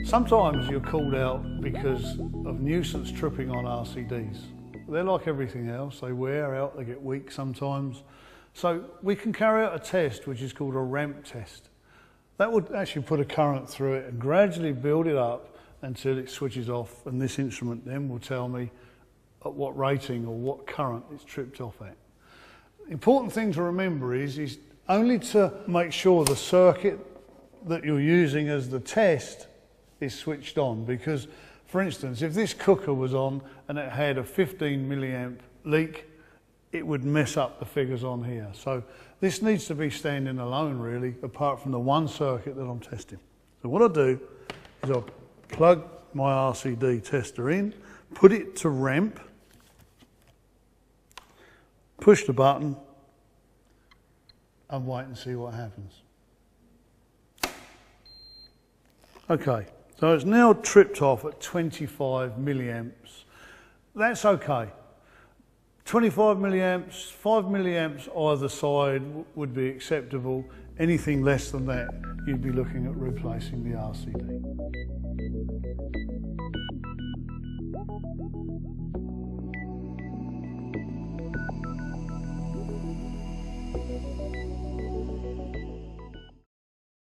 Sometimes you're called out because of nuisance tripping on RCDs. They're like everything else, they wear out, they get weak sometimes. So we can carry out a test which is called a ramp test. That would actually put a current through it and gradually build it up until it switches off, and this instrument then will tell me at what rating or what current it's tripped off at. The important thing to remember is only to make sure the circuit that you're using as the test is switched on, because for instance if this cooker was on and it had a 15 milliamp leak, it would mess up the figures on here. So this needs to be standing alone really, apart from the one circuit that I'm testing. So what I do is I plug my RCD tester in, put it to ramp, push the button and wait and see what happens. Okay, so it's now tripped off at 25 milliamps. That's okay. 25 milliamps, 5 milliamps either side would be acceptable. Anything less than that, you'd be looking at replacing the RCD.